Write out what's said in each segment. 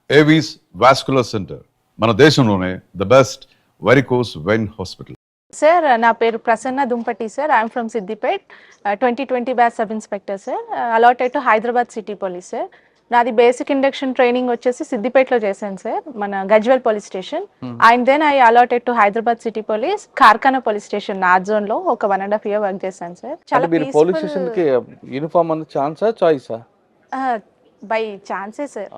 Avis vascular centre మన దేశంలోనే the best varicose vein hospital. Sir నా పేరు Prasanna Dumpati sir. I'm from Siddipet. 2020 batch sub inspector sir. Allotted to Hyderabad city police sir. నాది basic induction training వచ్చేసి సిద్దిపేటలో చేశాను సార్, మన Gajwel police station. And then I allotted to Hyderabad city police Karkhana police station north zone లో ఒక 1.5 year work చేశాను sir. చాలా police station కి యూనిఫామ్ అన్న ఛాన్సా చాయిసా? బై ఛాన్సే సార్.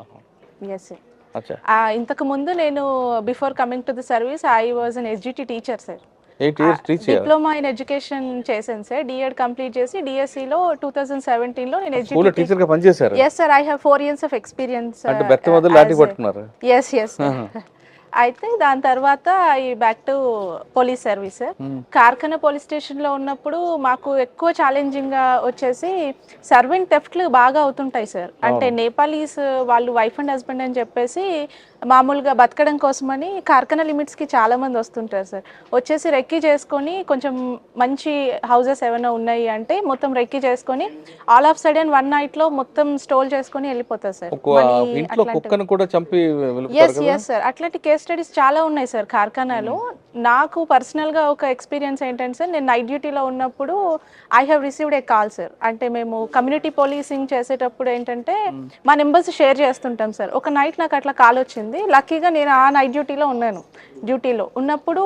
Yes sir. అచ్చా. ఇంతకు ముందు నేను before coming to the service I was an SGT teacher sir. 8 years teacher. Diploma in education చేశాను సార్. డిఎడ్ కంప్లీట్ చేసి డిఎస్సి లో 2017 లో నేను స్కూల్ టీచర్ గా పనిచేశారు. yes sir, I have 4 years of experience. అంటే బెత్త మొదలు లాఠీ పట్టుకున్నారు. yes అయితే దాని తర్వాత ఈ back to police service. Karkhana police station లో ఉన్నప్పుడు మాకు ఎక్కువ ఛాలెంజింగ్ గా వచ్చేసి సర్వెంట్ థెఫ్ట్లు బాగా అవుతుంటాయి సార్. అంటే నేపాలీస్ వాళ్ళు వైఫ్ అండ్ హస్బెండ్ అని చెప్పేసి మామూలుగా బతకడం కోసమని కార్ఖానా లిమిట్స్కి చాలా మంది వస్తుంటారు సార్. వచ్చేసి రెక్కీ చేసుకొని కొంచెం మంచి హౌసెస్ ఏమైనా ఉన్నాయి అంటే మొత్తం రెక్కీ చేసుకొని ఆల్ ఆఫ్ సడన్ 1 night లో మొత్తం స్టోల్ చేసుకొని వెళ్ళిపోతారు సార్. ఎస్ సార్, అట్లాంటి కేస్ స్టడీస్ చాలా ఉన్నాయి సార్ కార్ఖానాలో. నాకు పర్సనల్గా ఒక ఎక్స్పీరియన్స్ ఏంటంటే సార్, నేను నైట్ డ్యూటీలో ఉన్నప్పుడు I have received a call sir. అంటే మేము కమ్యూనిటీ పోలీసింగ్ చేసేటప్పుడు ఏంటంటే మా నెంబర్స్ షేర్ చేస్తుంటాం సార్. ఒక నైట్ నాకు అట్లా కాల్ వచ్చింది. లక్కీగా నేను ఆ నైట్ డ్యూటీలో ఉన్నాను. డ్యూటీలో ఉన్నప్పుడు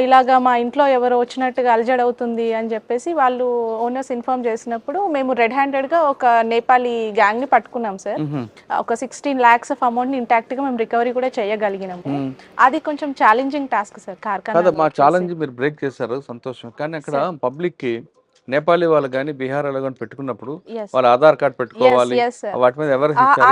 ఇలాగా మా ఇంట్లో ఎవరో వచ్చినట్టుగా అలజడ్ అవుతుంది అని చెప్పేసి వాళ్ళు ఓనర్స్ ఇన్ఫార్మ్ చేసినప్పుడు మేము రెడ్ హ్యాండెడ్గా ఒక నేపాలీ గ్యాంగ్ని పట్టుకున్నాం సార్. ఒక 16 lakhs ఆఫ్ అమౌంట్ని ఇంటాక్ట్గా మేము రికవరీ కూడా చేయగలిగినాము. అది కొంచెం ఛాలెంజింగ్ టాస్క్ సార్ కార్ఖానా. మా ఛాలెంజ్ మీరు బ్రేక్ చేశారు, సంతోషం. కానీ అక్కడ పబ్లిక్ కి నేపాలీ వాళ్ళు కానీ బీహార్ వాళ్ళు కానీ పెట్టుకున్నప్పుడు వాళ్ళ ఆధార్ కార్డ్ పెట్టుకోవాలి, వాటి మీద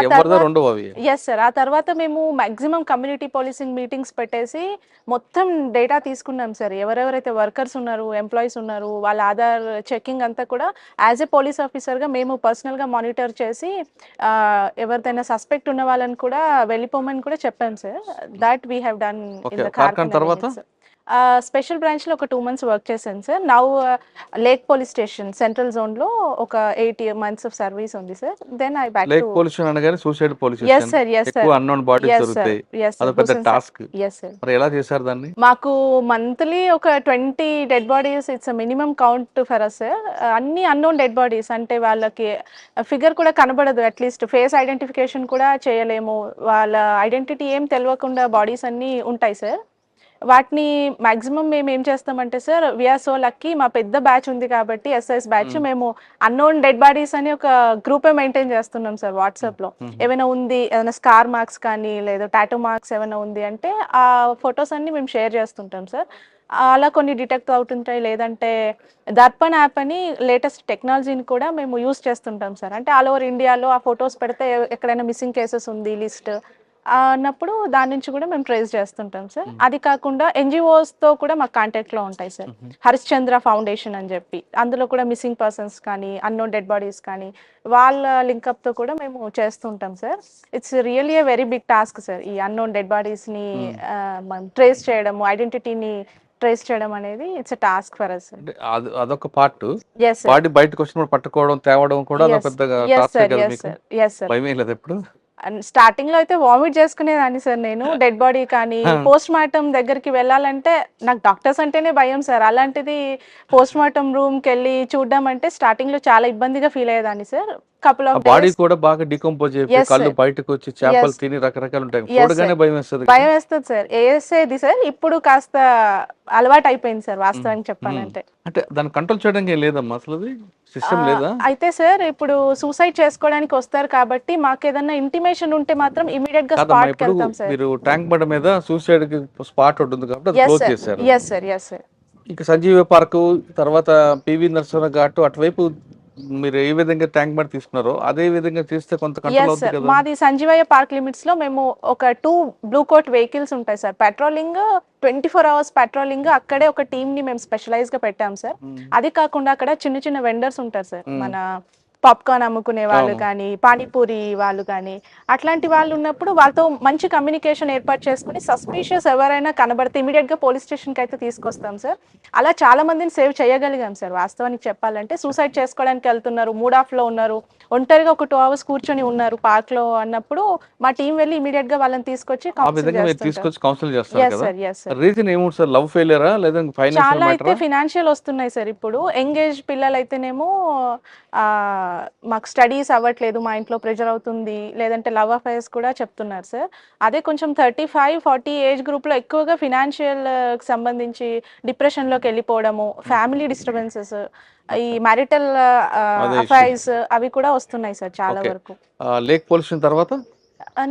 ఎవరిదో ఉండవు అవి. Yes sir. ఆ తర్వాత మేము మాక్సిమం కమ్యూనిటీ పోలీసింగ్ మీటింగ్స్ పెట్టేసి మొత్తం డేటా తీసుకున్నాం సార్. ఎవరెవరైతే వర్కర్స్ ఉన్నారు, ఎంప్లాయీస్ ఉన్నారు, వాళ్ళ ఆధార్ చెకింగ్ అంతా కూడా యాజ్ ఎ పోలీస్ ఆఫీసర్గా మేము పర్సనల్గా మానిటర్ చేసి ఎవరిదైనా సస్పెక్ట్ ఉన్న వాళ్ళని కూడా వెళ్ళిపోమని కూడా చెప్పాం sir. That we have done in the Karkhana. తర్వాత స్పెషల్ బ్రాంచ్ లో ఒక 2 months వర్క్ చేశాను sir. Now lake police station central zone లో ఒక 8 months ఆఫ్ సర్వీస్ ఉంది sir. Then I back to lake police station అనగానే suicide police station. yes sir, yes sir. ఎక్కువ unknown bodies దొరుకుతాయి. అది పెద్ద టాస్క్. yes sir. మరి ఎలా చేశారు దాన్ని? మాకు మంత్లీ ఒక 20 dead bodies it's minimum count for us sir. అన్ని అన్నోన్ డెడ్ బాడీస్, అంటే వాళ్ళకి ఫిగర్ కూడా కనబడదు, అట్లీస్ట్ ఫేస్ ఐడెంటిఫికేషన్ కూడా చేయలేము, వాళ్ళ ఐడెంటిటీ ఏం తెలియకుండా బాడీస్ అన్నీ ఉంటాయి సార్. వాటిని మాక్సిమం మేము ఏం చేస్తామంటే సార్, వీఆర్ సో లక్కీ మా పెద్ద బ్యాచ్ ఉంది కాబట్టి ఎస్ఎస్ బ్యాచ్, మేము అన్నోన్ డెడ్ బాడీస్ అని ఒక గ్రూపే మెయింటైన్ చేస్తున్నాం సార్ వాట్సాప్లో. ఏమైనా ఉంది, ఏదైనా స్కార్ మార్క్స్ కానీ లేదా టాటూ మార్క్స్ ఏమైనా ఉంది అంటే ఆ ఫొటోస్ అన్ని మేము షేర్ చేస్తుంటాం సార్. అలా కొన్ని డిటెక్ట్ అవుతుంటాయి. లేదంటే దర్పణ్ యాప్ అని లేటెస్ట్ టెక్నాలజీని కూడా మేము యూస్ చేస్తుంటాం సార్. అంటే ఆల్ ఓవర్ ఇండియాలో ఆ ఫొటోస్ పెడితే ఎక్కడైనా మిస్సింగ్ కేసెస్ ఉంది లిస్ట్ అన్నప్పుడు దాని నుంచి కూడా మేము ట్రేస్ చేస్తుంటాం సార్. అది కాకుండా ఎన్జిఓస్తో కూడా మాకు కాంటాక్ట్లో ఉంటాయి సార్. హరిశ్చంద్ర ఫౌండేషన్ అని చెప్పి, అందులో కూడా మిస్సింగ్ పర్సన్స్ కానీ అన్నోన్ డెడ్ బాడీస్ కానీ వాళ్ళ లింకప్తో కూడా మేము చేస్తుంటాం sir. It's really a very big task sir. ఈ అన్నోన్ డెడ్ బాడీస్ని ట్రేస్ చేయడము, ఐడెంటిటీని ట్రేస్ చేయడం అనేది ఇట్స్ టాస్క్ ఫర్ అస్. అదొక పార్ట్. బాడీ బయటకు వచ్చినప్పుడు పట్టుకోవడం, తేవడం కూడా పెద్దగా టాస్క్ కదా మీకు? భయం లేదు ఎప్పుడు? స్టార్టింగ్ లో అయితే వామిట్ చేసుకునేదాన్ని సార్ నేను. డెడ్ బాడీ కానీ పోస్ట్ మార్టం దగ్గరికి వెళ్ళాలంటే నాకు డాక్టర్స్ అంటేనే భయం సార్. అలాంటిది పోస్ట్ మార్టం రూమ్ కి వెళ్ళి చూడడం అంటే స్టార్టింగ్ లో చాలా ఇబ్బందిగా ఫీల్ అయ్యేదాన్ని సార్. కపుల్ ఆఫ్ బాడీ కూడా బాగా డికంపోజ్ అయిపోయి కళ్ళు బయటకు వచ్చి చేపలు తిని రకరకాలు ఉంటాయి, చూడగానే భయం వేస్తుంది. భయం వేస్తుంది సార్, వేసేది సార్. ఇప్పుడు కాస్త అలవాటు అయిపోయింది సార్ వాస్తవానికి చెప్పాలంటే. అంటే దాన్ని కంట్రోల్ చేయడానికి లేదమ్మా అసలు సిస్టమ్ లేదా? అయితే సార్ ఇప్పుడు సూసైడ్ చేసుకోవడానికి వస్తారు కాబట్టి మాకు ఏదైనా ఇంటిమేషన్ ఉంటే మాత్రం ఇమిడియట్ గా స్పాట్ కి వెళ్తాం సార్. మీరు ట్యాంక్ బండ మీద సూసైడ్ కి స్పాట్ ఉంటుంది కాబట్టి అది క్లోజ్ చేశారు. yes sir, yes sir. ఇంకా సంజీవ పార్క్ తర్వాత పివి నరసింహ ఘాట్ అటువైపు మీరు ఏ విధంగా ట్యాంక్ బండ్ తీసుకున్నారో అదే విధంగా చేస్తే కొంత కంట్రోల్ అవుతుంది కదా? మాది సంజీవయ్య పార్క్ లిమిట్స్ లో మేము ఒక 2 బ్లూ కోట్ వెహికల్స్ ఉంటాయి సార్. పెట్రోలింగ్ 24 hours పెట్రోలింగ్, అక్కడే ఒక టీమ్ ని మేము స్పెషలైజ్ గా పెట్టాం సార్. అది కాకుండా అక్కడ చిన్న చిన్న వెండర్స్ ఉంటారు సార్. మన పాప్కార్న్ అమ్ముకునే వాళ్ళు కానీ, పానీపూరి వాళ్ళు కానీ, అట్లాంటి వాళ్ళు ఉన్నప్పుడు వాళ్ళతో మంచి కమ్యూనికేషన్ ఏర్పాటు చేసుకుని సస్పీషియస్ ఎవరైనా కనబడితే ఇమీడియట్గా పోలీస్ స్టేషన్కి అయితే తీసుకొస్తాం సార్. అలా చాలా మందిని సేవ్ చేయగలిగాం సార్. వాస్తవానికి చెప్పాలంటే సూసైడ్ చేసుకోవడానికి వెళ్తున్నారు, మూడ్ ఆఫ్లో ఉన్నారు, ఒంటరిగా ఒక 2 hours కూర్చొని ఉన్నారు పార్క్లో అన్నప్పుడు మా టీం వెళ్ళి ఇమీడియట్గా వాళ్ళని తీసుకొచ్చి కౌన్సిల్ చేస్తారు. రీజన్ ఏముంది సార్? లవ్ ఫెయిలియరా లేదా చాలా అయితే ఫినాన్షియల్ వస్తున్నాయి సార్. ఇప్పుడు ఎంగేజ్ పిల్లలు అయితేనేమో మాకు స్టడీస్ అవ్వట్లేదు, మా ఇంట్లో ప్రెషర్ అవుతుంది, లేదంటే లవ్ అఫైర్స్ కూడా చెప్తున్నారు సార్. అదే కొంచెం 35-40 ఏజ్ గ్రూప్లో ఎక్కువగా ఫినాన్షియల్ సంబంధించి డిప్రెషన్లోకి వెళ్ళిపోవడము, ఫ్యామిలీ డిస్టర్బెన్సెస్, ఈ మ్యారిటల్ అఫైర్స్ అవి కూడా వస్తున్నాయి సార్ చాలా వరకు. లేక్ పొల్యూషన్ తర్వాత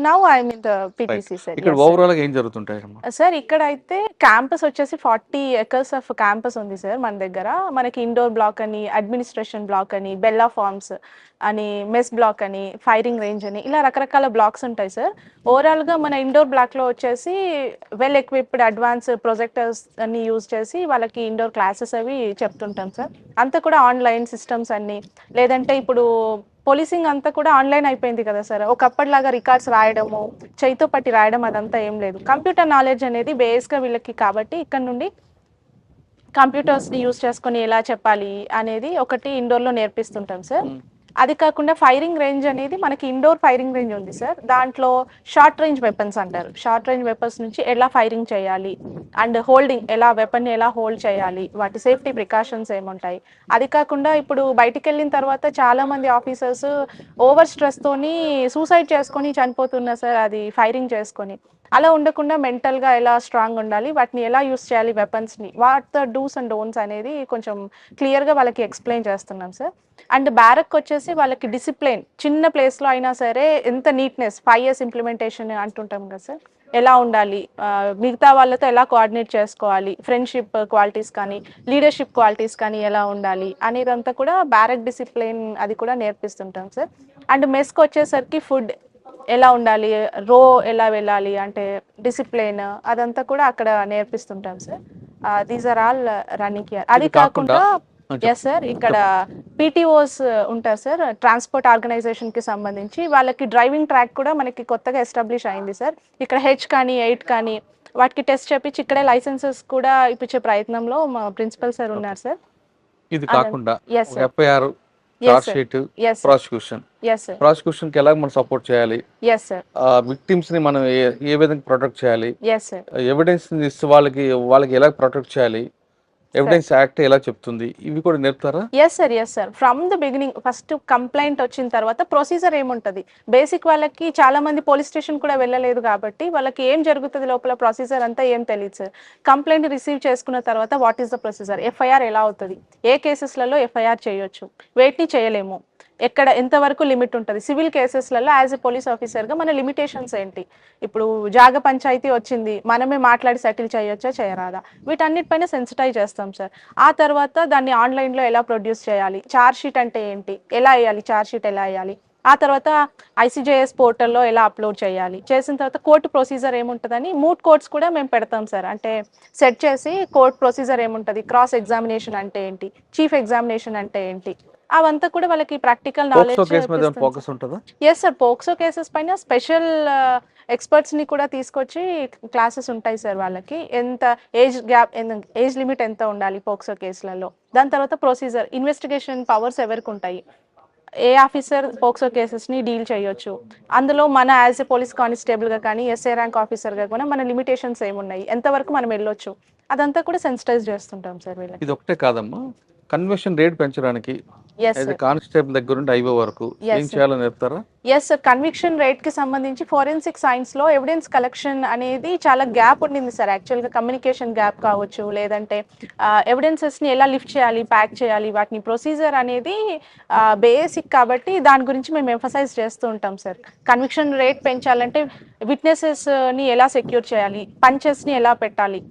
now I mean the PTC sir. ఇక్కడ ఓవరాల్ గా ఏం జరుగుతుంటాయి సార్? ఇక్కడ అయితే క్యాంపస్ వచ్చేసి 40 acres ఆఫ్ క్యాంపస్ ఉంది సార్ మన దగ్గర. మనకి ఇండోర్ బ్లాక్ అని, అడ్మినిస్ట్రేషన్ బ్లాక్ అని, బెల్లా ఫార్మ్స్ అని, మెస్ బ్లాక్ అని, ఫైరింగ్ రేంజ్ అని, ఇలా రకరకాల బ్లాక్స్ ఉంటాయి సార్. ఓవరాల్గా మన ఇండోర్ బ్లాక్లో వచ్చేసి వెల్ ఎక్విప్డ్ అడ్వాన్స్ ప్రొజెక్టర్స్ అన్ని యూజ్ చేసి వాళ్ళకి ఇండోర్ క్లాసెస్ అవి చెప్తుంటాం సార్. అంతా కూడా ఆన్లైన్ సిస్టమ్స్ అన్ని, లేదంటే ఇప్పుడు పోలీసింగ్ అంతా కూడా ఆన్లైన్ అయిపోయింది కదా సార్. ఒకప్పటిలాగా రికార్డ్స్ రాయడము, చేయితో పట్టి రాయడం అదంతా ఏం లేదు. కంప్యూటర్ నాలెడ్జ్ అనేది బేస్గా వీళ్ళకి కాబట్టి ఇక్కడ నుండి కంప్యూటర్స్ని యూజ్ చేసుకొని ఎలా చెప్పాలి అనేది ఒకటి ఇండోర్లో నేర్పిస్తుంటాం సార్. అది కాకుండా ఫైరింగ్ రేంజ్ అనేది మనకి ఇండోర్ ఫైరింగ్ రేంజ్ ఉంది సార్. దాంట్లో షార్ట్ రేంజ్ వెపన్స్ అంటారు. షార్ట్ రేంజ్ వెపన్స్ నుంచి ఎలా ఫైరింగ్ చేయాలి అండ్ హోల్డింగ్, ఎలా వెపన్ని ఎలా హోల్డ్ చేయాలి, వాటి సేఫ్టీ ప్రికాషన్స్ ఏముంటాయి. అది కాకుండా ఇప్పుడు బయటికి వెళ్ళిన తర్వాత చాలా మంది ఆఫీసర్స్ ఓవర్ స్ట్రెస్తోని సూసైడ్ చేసుకొని చనిపోతున్నారు సార్, అది ఫైరింగ్ చేసుకొని. అలా ఉండకుండా మెంటల్గా ఎలా స్ట్రాంగ్ ఉండాలి, వాటిని ఎలా యూస్ చేయాలి, వెపన్స్ని, what the dos and don'ts అనేది కొంచెం క్లియర్గా వాళ్ళకి ఎక్స్ప్లెయిన్ చేస్తున్నాం సార్. అండ్ బ్యారక్ వచ్చేసి వాళ్ళకి డిసిప్లిన్, చిన్న ప్లేస్లో అయినా సరే ఎంత నీట్నెస్, 5 years ఇంప్లిమెంటేషన్ అంటుంటాం కదా సార్, ఎలా ఉండాలి, మిగతా వాళ్ళతో ఎలా కోఆర్డినేట్ చేసుకోవాలి, ఫ్రెండ్షిప్ క్వాలిటీస్ కానీ, లీడర్షిప్ క్వాలిటీస్ కానీ ఎలా ఉండాలి అనేదంతా కూడా బ్యారక్ డిసిప్లిన్ అది కూడా నేర్పిస్తుంటాం సార్. అండ్ మెస్కి వచ్చేసరికి ఫుడ్ ఎలా ఉండాలి, రో ఎలా వెళ్ళాలి అంటే డిసిప్లిన్, అదంతా కూడా అక్కడ నేర్పిస్తుంటాం sir. These are all running here. అది కాకుండా ఎస్ సార్, ఇక్కడ పీటీఓస్ ఉంటారు సార్, ట్రాన్స్పోర్ట్ ఆర్గనైజేషన్కి సంబంధించి. వాళ్ళకి డ్రైవింగ్ ట్రాక్ కూడా మనకి కొత్తగా ఎస్టాబ్లిష్ అయింది సార్. ఇక్కడ H కానీ 8 కానీ వాటికి టెస్ట్ చేపించి ఇక్కడే లైసెన్సెస్ కూడా ఇప్పించే ప్రయత్నంలో మా ప్రిన్సిపల్ సార్ ఉన్నారు సార్. ఇది కాకుండా FIR, చార్జ్ షీట్, ప్రాసిక్యూషన్ కి ఎలా మనం సపోర్ట్ చేయాలి, విక్టిమ్స్ ని మనం ఏ విధంగా ప్రొటెక్ట్ చేయాలి, ఎవిడెన్స్ ఇస్తే వాళ్ళకి ఎలా ప్రొటెక్ట్ చేయాలి, ఎవిడెన్స్ యాక్ట్ ఎలా చెప్తుంది, ఇవి కూడా నేర్పుతారా? Yes sir. From the beginning first complaint వచ్చిన తర్వాత ప్రొసీజర్ ఏముంటుంది, బేసిక్ వాళ్ళకి చాలా మంది పోలీస్ స్టేషన్ కూడా వెళ్ళలేదు కాబట్టి వాళ్ళకి ఏం జరుగుతుంది లోపల ప్రొసీజర్ అంతా ఏం తెలియదు సార్. కంప్లైంట్ రిసీవ్ చేసుకున్న తర్వాత what is the procedure, FIR ఎలా అవుతుంది, ఏ కేసెస్లలో FIR చేయొచ్చు, వేటిని చేయలేము, ఎక్కడ ఎంతవరకు లిమిట్ ఉంటుంది, సివిల్ కేసెస్లలో యాజ్ ఎ పోలీస్ ఆఫీసర్గా మన లిమిటేషన్స్ ఏంటి, ఇప్పుడు జాగ పంచాయతీ వచ్చింది మనమే మాట్లాడి సెటిల్ చేయొచ్చా చేయరాదా, వీటన్నిటిపైన సెన్సిటైజ్ చేస్తాం సార్. ఆ తర్వాత దాన్ని ఆన్లైన్లో ఎలా ప్రొడ్యూస్ చేయాలి, ఛార్జ్ షీట్ అంటే ఏంటి, ఎలా వేయాలి, ఛార్జ్ షీట్ ఎలా వేయాలి, ఆ తర్వాత ICJS పోర్టల్లో ఎలా అప్లోడ్ చేయాలి, చేసిన తర్వాత కోర్టు ప్రొసీజర్ ఏముంటుందని మూట్ కోర్ట్స్ కూడా మేము పెడతాం సార్. అంటే సెట్ చేసి కోర్ట్ ప్రొసీజర్ ఏముంటుంది, క్రాస్ ఎగ్జామినేషన్ అంటే ఏంటి, చీఫ్ ఎగ్జామినేషన్ అంటే ఏంటి, అవంతా కూడా వాళ్ళకి practical knowledge. Yes sir, POCSO cases పైన స్పెషల్ ఎక్స్పర్ట్స్ని కూడా తీసుకొచ్చి క్లాసెస్ ఉంటాయి సార్. వాళ్ళకి ఎంత ఏజ్ లిమిట్ ఎంత ఉండాలి పోక్సో కేసులలో, దాని తర్వాత ప్రొసీజర్, ఇన్వెస్టిగేషన్ పవర్స్ ఎవరికి ఉంటాయి, ఏ ఆఫీసర్ పోక్సో కేసెస్ని డీల్ చేయొచ్చు, అందులో మన యాజ్ ఎ పోలీస్ కానిస్టేబుల్గా కానీ SA ర్యాంక్ ఆఫీసర్గా కూడా మన లిమిటేషన్స్ ఏమున్నాయి, ఎంతవరకు మనం వెళ్ళొచ్చు, అదంతా కూడా సెన్సిటైజ్ చేస్తుంటాం సార్ వీళ్ళకి. ఇది ఒకటే కాదమ్మా, కన్వర్షన్ రేట్ పెంచడానికి కానిస్టేబుల్ దగ్గర నుండి IO వరకు ఏం చేయాలని చెప్తారా? ఎస్ సార్, కన్విక్షన్ రేట్ కి సంబంధించి ఫోరెన్సిక్ సైన్స్ లో ఎవిడెన్స్ కలెక్షన్ అనేది చాలా గ్యాప్ ఉండింది సార్. యాక్చువల్గా కమ్యూనికేషన్ గ్యాప్ కావచ్చు, లేదంటే ఎవిడెన్సెస్ ని ఎలా లిఫ్ట్ చేయాలి, ప్యాక్ చేయాలి, వాటిని ప్రొసీజర్ అనేది బేసిక్ కాబట్టి దాని గురించి మేము ఎంఫసైజ్ చేస్తూ ఉంటాం సార్. కన్విక్షన్ రేట్ పెంచాలంటే విట్నెసెస్ ని ఎలా సెక్యూర్ చేయాలి, పంచెస్ ని ఎలా పెట్టాలి,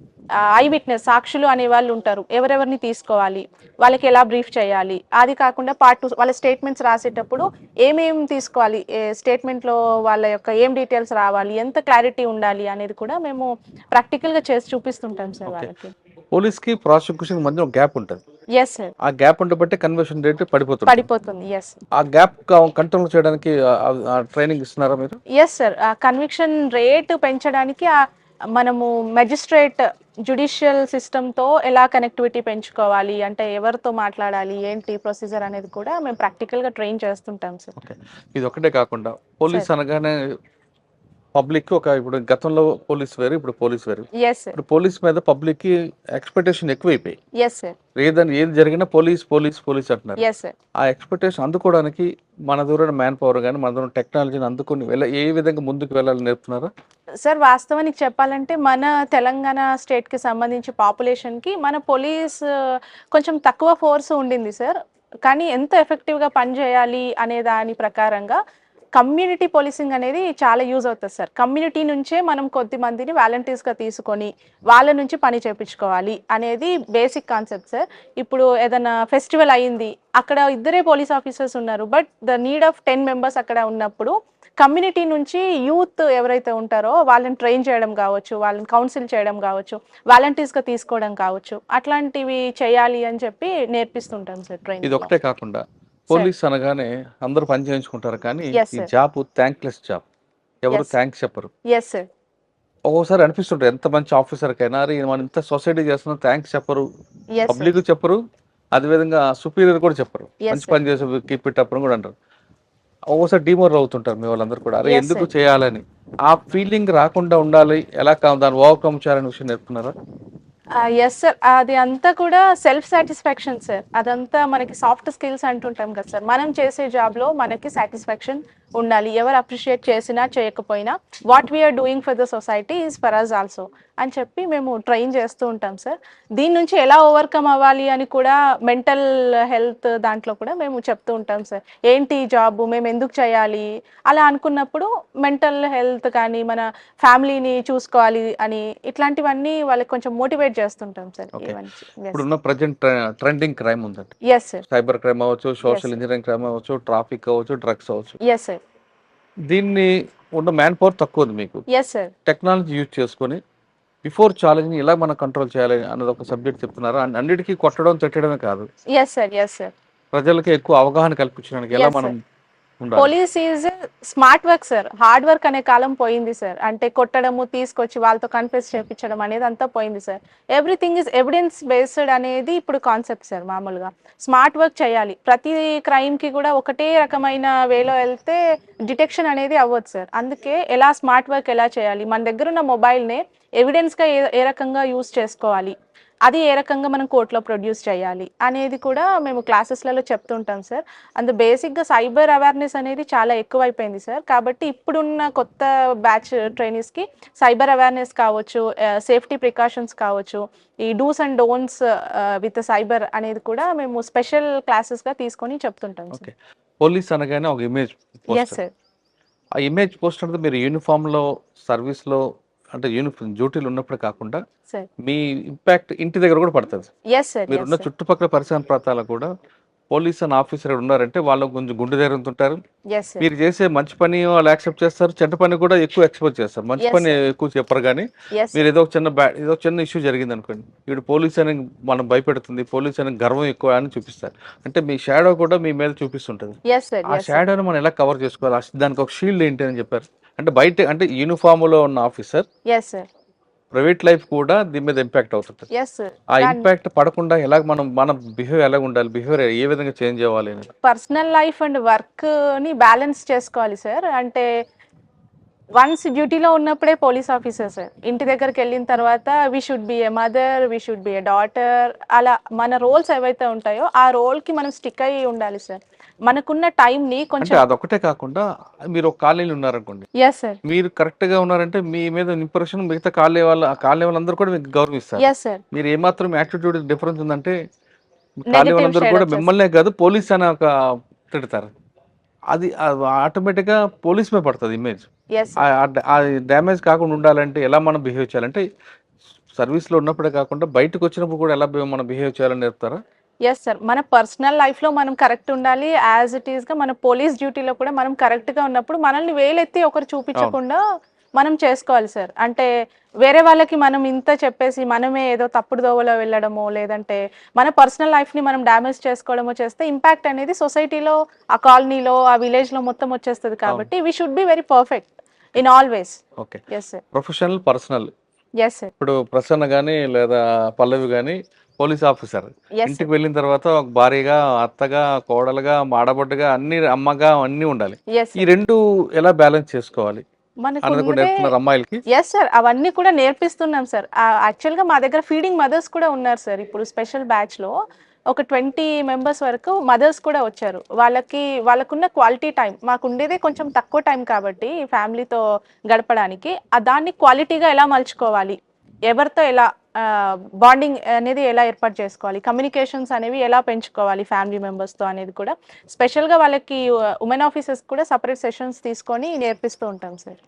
ఐ విట్నెస్ సాక్షులు అనే వాళ్ళు ఉంటారు, ఎవరెవరిని తీసుకోవాలి, వాళ్ళకి ఎలా బ్రీఫ్ చేయాలి, అది కాకుండా Part 2 వాళ్ళ స్టేట్మెంట్స్ రాసేటప్పుడు ఏమేమి తీసుకోవాలి, స్టేట్మెంట్లో వాళ్ళ యొక్క ఏం డీటెయిల్స్ రావాలి, ఎంత క్లారిటీ ఉండాలి అనేది కూడా మేము ప్రాక్టికల్గా చేసి చూపిస్తుంటాం సార్ వాళ్ళకి. పోలీస్కి ప్రాసిక్యూషన్ మధ్య ఒక గ్యాప్ ఉంటుంది. ఎస్ సార్, ఆ గ్యాప్ ఉండబట్టే కన్వర్షన్ రేట్ పడిపోతుంది. పడిపోతుంది. ఎస్, ఆ గ్యాప్ కంట్రోల్ చేయడానికి ట్రైనింగ్ ఇస్తున్నారా మీరు? Yes sir. కన్విక్షన్ రేట్ పెంచడానికి మనము మెజిస్ట్రేట్ జ్యుడిషియల్ సిస్టమ్తో ఎలా కనెక్టివిటీ పెంచుకోవాలి, అంటే ఎవరితో మాట్లాడాలి, ఏంటి ప్రొసీజర్ అనేది కూడా మేము ప్రాక్టికల్గా ట్రైన్ చేస్తుంటాం సార్. ఓకే, ఇది ఒకటే కాకుండా పోలీస్ అనగానే పబ్లిక్ ఇప్పుడు గతంలో పోలీస్ వేరు, ఇప్పుడు పోలీస్ వేరు. ఎస్ సార్, ఇప్పుడు పోలీస్ మీద పబ్లిక్ కి ఎక్స్పెక్టేషన్ ఎక్కువైపోయి ఎస్ సార్, ఏది జరిగినా పోలీస్ పోలీస్ పోలీస్ అంటున్నారు. Yes sir. ఆ ఎక్స్పెక్టేషన్ అందుకోవడానికి మన దూరం మ్యాన్ పవర్ కానీ మన దూరం టెక్నాలజీని అందుకుని ఏ విధంగా ముందుకు వెళ్ళాలని నేర్పుతున్నారా? సార్, వాస్తవానికి చెప్పాలంటే మన తెలంగాణ స్టేట్కి సంబంధించి పాపులేషన్కి మన పోలీస్ కొంచెం తక్కువ ఫోర్స్ ఉండింది సార్. కానీ ఎంత ఎఫెక్టివ్గా పనిచేయాలి అనే దాని ప్రకారంగా కమ్యూనిటీ పోలీసింగ్ అనేది చాలా యూజ్ అవుతుంది సార్. కమ్యూనిటీ నుంచే మనం కొద్ది మందిని వాలంటీర్స్గా తీసుకొని వాళ్ళ నుంచి పని చేయించుకోవాలి అనేది బేసిక్ కాన్సెప్ట్ సార్. ఇప్పుడు ఏదైనా ఫెస్టివల్ అయ్యింది, అక్కడ ఇద్దరే పోలీస్ ఆఫీసర్స్ ఉన్నారు, but the need of 10 members అక్కడ ఉన్నప్పుడు కమ్యూనిటీ నుంచి యూత్ ఎవరైతే ఉంటారో వాళ్ళని ట్రైన్ చేయడం కావచ్చు, వాళ్ళని కౌన్సిల్ చేయడం కావచ్చు, వాలంటీర్స్గా తీసుకోవడం కావచ్చు, అట్లాంటివి చేయాలి అని చెప్పి నేర్పిస్తుంటాం సార్ ట్రైనింగ్. ఇది ఒకటే కాకుండా పోలీస్ అనగానే అందరూ పని చేయించుకుంటారు, కానీ Yes, ఈ sir. Job thankless job. ఎవరు Yes. థ్యాంక్స్ చెప్పరు. ఎస్ సార్, ఒక్కోసారి అనిపిస్తుంటారు ఎంత మంచి ఆఫీసర్ కైనా అరే మనం ఇంత సొసైటీ చేస్తున్నాం థ్యాంక్స్ చెప్పరు, ఎస్ పబ్లిక్ చెప్పరు, అదేవిధంగా సుపీరియర్ కూడా చెప్పరు. Yes, మంచి sir. పని చేసే కీప్ ఇట్ అప్ అని కూడా అంటారు. ఒక్కోసారి డిమోర్ అవుతుంటారు మీ వాళ్ళందరూ కూడా, అరే Yes, ఎందుకు sir. చేయాలని. ఆ ఫీలింగ్ రాకుండా ఉండాలి, ఎలా దాన్ని ఓవర్కమ్ చేయాలనే విషయం నేర్పుతున్నారా? Yes sir. అది అంతా కూడా సెల్ఫ్ సాటిస్ఫాక్షన్ సార్. అదంతా మనకి సాఫ్ట్ స్కిల్స్ అంటుంటాం కదా సార్. మనం చేసే జాబ్లో మనకి సాటిస్ఫాక్షన్ ఉండాలి. ఎవరు అప్రిషియేట్ చేసినా చేయకపోయినా what we're doing for the society is for us also అని చెప్పి మేము ట్రైన్ చేస్తూ ఉంటాం సార్. దీని నుంచి ఎలా ఓవర్కమ్ అవ్వాలి అని కూడా మెంటల్ హెల్త్ దాంట్లో కూడా మేము చెప్తూ ఉంటాం సార్. ఏంటి జాబ్, మేము ఎందుకు చేయాలి అలా అనుకున్నప్పుడు మెంటల్ హెల్త్ కానీ మన ఫ్యామిలీని చూసుకోవాలి అని ఇట్లాంటివన్నీ వాళ్ళకి కొంచెం మోటివేట్ చేస్తుంటాం సార్. ఇప్పుడున్న ప్రజెంట్ ట్రెండింగ్ క్రైమ్ ఉందండి. ఎస్ సార్, సైబర్ క్రైమ్ అవ్వచ్చు, సోషల్ Yes. ఇంజనీరింగ్ క్రైమ్ అవ్వచ్చు, ట్రాఫిక్ అవ్వచ్చు, డ్రగ్స్ అవ్వచ్చు. ఎస్ సార్, దీన్ని ఉన్న మ్యాన్ పవర్ తక్కువ ఉంది మీకు. Yes sir. టెక్నాలజీ యూజ్ చేసుకొని బిఫోర్ ఛాలెంజ్ ఎలా మనం కంట్రోల్ చేయాలి అన్నది ఒక సబ్జెక్ట్ చెప్తున్నారు. అన్నిటికీ కొట్టడం తిట్టడమే కాదు, ఎస్ సార్, ఎస్ సార్. ప్రజలకి ఎక్కువ అవగాహన కల్పించడానికి ఎలా Yes, మనం ఉండాలి. Police is smart work sir. Hard work అనే కాలం పోయింది సార్. అంటే కొట్టడము, తీసుకొచ్చి వాళ్ళతో కన్ఫెస్ చేయించడం అనేది అంతా పోయింది sir. Everything is evidence based అనేది ఇప్పుడు కాన్సెప్ట్ సార్. మామూలుగా స్మార్ట్ వర్క్ చేయాలి. ప్రతి క్రైమ్కి కూడా ఒకటే రకమైన వేలో వెళ్తే డిటెక్షన్ అనేది అవ్వదు సార్. అందుకే ఎలా స్మార్ట్ వర్క్ ఎలా చేయాలి, మన దగ్గర ఉన్న మొబైల్నే ఎవిడెన్స్గా ఏ రకంగా యూస్ చేసుకోవాలి, అది ఏ రకంగా మనం కోర్టులో ప్రొడ్యూస్ చేయాలి అనేది కూడా మేము క్లాసెస్లలో చెప్తుంటాం సార్. అందు బేసిక్గా సైబర్ అవేర్నెస్ అనేది చాలా ఎక్కువైపోయింది సార్. కాబట్టి ఇప్పుడున్న కొత్త బ్యాచ్ ట్రైనీస్కి సైబర్ అవేర్నెస్ కావచ్చు, సేఫ్టీ ప్రికాషన్స్ కావచ్చు, ఈ dos and don'ts with cyber అనేది కూడా మేము స్పెషల్ క్లాసెస్గా తీసుకొని చెప్తుంటాం సార్. ఓకే, పోలీస్ అనగానే ఒక ఇమేజ్ ఎస్ పోస్టర్. సార్, ఆ ఇమేజ్ పోస్ట్ అంటే మీరు యూనిఫామ్లో సర్వీస్లో అంటే యూనిఫామ్ డ్యూటీలు ఉన్నప్పుడు కాకుండా సార్. మీ ఇంపాక్ట్ ఇంటి దగ్గర కూడా పడుతుంది. ఎస్ సార్, మీరున్న చుట్టుపక్కల పరిసర ప్రాంతాలకు కూడా పోలీస్ అని ఆఫీసర్ ఉన్నారంటే వాళ్ళు కొంచెం గుండె ధైర్యంతో ఉంటారు. ఎస్ సార్, మీరు చేసే మంచి పని వాళ్ళు యాక్సెప్ట్ చేస్తారు, చెడ్డ పని కూడా ఎక్కువ ఎక్స్పోజ్ చేస్తారు. మంచి Yes, పని sir. ఎక్కువ చెప్పరు, కానీ ఎస్ మీరు ఏదో ఒక చిన్న ఇష్యూ జరిగింది అనుకోండి, ఇప్పుడు పోలీస్ అని మనం భయపెడుతుంది, పోలీస్ అని గర్వం ఎక్కువ అని చూపిస్తారు. అంటే మీ షాడో కూడా మీ మీద చూపిస్తుంటుంది. ఎస్ సార్, ఆ షాడోని మనం ఎలా కవర్ చేసుకోవాలి, దానికి ఒక షీల్డ్ ఏంటి అని చెప్పారు. అంటే బయట అంటే యూనిఫామ్లో ఉన్న officer yes sir, private life కూడా దీని మీద ఇంపాక్ట్ అవుతుంది. Yes sir. ఆ ఇంపాక్ట్ పడకుండా ఎలా మన బిహేవియర్ ఎలా ఉండాలి, బిహేవియర్ ఏ విధంగా చేంజ్ అవ్వాలి అని. పర్సనల్ లైఫ్ అండ్ వర్క్ని బ్యాలెన్స్ చేసుకోవాలి సార్. అంటే వన్స్ డ్యూటీలో ఉన్నప్పుడే పోలీస్ ఆఫీసర్ సార్. ఇంటి దగ్గరికి వెళ్ళిన తర్వాత we should B A mother, we should B a daughter, అలా మన రోల్స్ ఏవైతే ఉంటాయో ఆ రోల్కి మనం స్టిక్ అయ్యి ఉండాలి సార్. మనకున్న టైంని అంటే కొంచెం. అదొకటే కాకుండా మీరు ఒక కాలనీలో ఉన్నారనుకోండి, ఎస్ సార్, మీరు కరెక్ట్ గా ఉన్నారంటే మీ మీద ఇంప్రెషన్ మిగతా కాలనీ వాళ్ళందరూ కూడా మీకు గౌరవిస్తారు. ఎస్ సార్, మీరు ఏమాత్రం యాటిట్యూడ్ డిఫరెన్స్ ఉందంటే కాలనీ వాళ్ళందరూ shade కూడా వచ్చేస్తుంది. మిమ్మల్నే కాదు పోలీస్ అని ఒక తిడతారు. అది ఆటోమేటిక్ గా పోలీస్ మీద పడుతుంది ఇమేజ్. ఎస్ ఆ డ్యామేజ్ కాకుండా ఉండాలంటే ఎలా మనం బిహేవ్ చేయాలంటే సర్వీస్ లో ఉన్నప్పుడే కాకుండా బయటకు వచ్చినప్పుడు కూడా ఎలా మనం బిహేవ్ చేయాలని చెప్తారా? Yes sir. మన పర్సనల్ లైఫ్లో మనం కరెక్ట్ ఉండాలి. యాజ్ ఇట్ ఈస్గా మన పోలీస్ డ్యూటీలో కూడా మనం కరెక్ట్గా ఉన్నప్పుడు మనల్ని వేలెత్తి ఒకరు చూపించకుండా మనం చేసుకోవాలి సార్. అంటే వేరే వాళ్ళకి మనం ఇంత చెప్పేసి మనమే ఏదో తప్పుడు దోవలో వెళ్ళడమో, లేదంటే మన పర్సనల్ లైఫ్ని మనం డ్యామేజ్ చేసుకోవడమో చేస్తే ఇంపాక్ట్ అనేది సొసైటీలో, ఆ కాలనీలో, ఆ విలేజ్లో మొత్తం వచ్చేస్తుంది. కాబట్టి we should be very perfect in all ways. Okay. Yes sir. Professional, personal. Yes sir. ఇప్పుడు ప్రసన్న కానీ లేదా పల్లవి కానీ పోలీస్ ఆఫీసర్ ఎస్ ఇంటికి వెళ్ళిన తర్వాత ఒక భార్యగా, అత్తగా, కోడలుగా, మాడబొడ్డగా, అన్ని అమ్మగా అన్నీ ఉండాలి. ఎస్ ఈ రెండు ఎలా బ్యాలెన్స్ చేసుకోవాలి మనకు అన్నది కూడా నేర్పుతున్నారు అమ్మాయిలకి. ఎస్ సార్, అవన్నీ కూడా నేర్పిస్తున్నాం సార్. యాక్చువల్గా మా దగ్గర ఫీడింగ్ మదర్స్ కూడా ఉన్నారు సార్. ఇప్పుడు స్పెషల్ బ్యాచ్లో ఒక 20 మెంబర్స్ వరకు మదర్స్ కూడా వచ్చారు. వాళ్ళకున్న క్వాలిటీ టైం మాకు ఉండేదే కొంచెం తక్కువ టైం కాబట్టి ఫ్యామిలీతో గడపడానికి దాన్ని క్వాలిటీగా ఎలా మలుచుకోవాలి, ఎవరితో ఎలా బాండింగ్ అనేది ఎలా ఏర్పాటు చేసుకోవాలి, కమ్యూనికేషన్స్ అనేవి ఎలా పెంచుకోవాలి ఫ్యామిలీ మెంబర్స్తో అనేది కూడా స్పెషల్గా వాళ్ళకి ఉమెన్ ఆఫీసర్స్ కూడా సపరేట్ సెషన్స్ తీసుకొని నేర్పిస్తూ ఉంటాం సార్.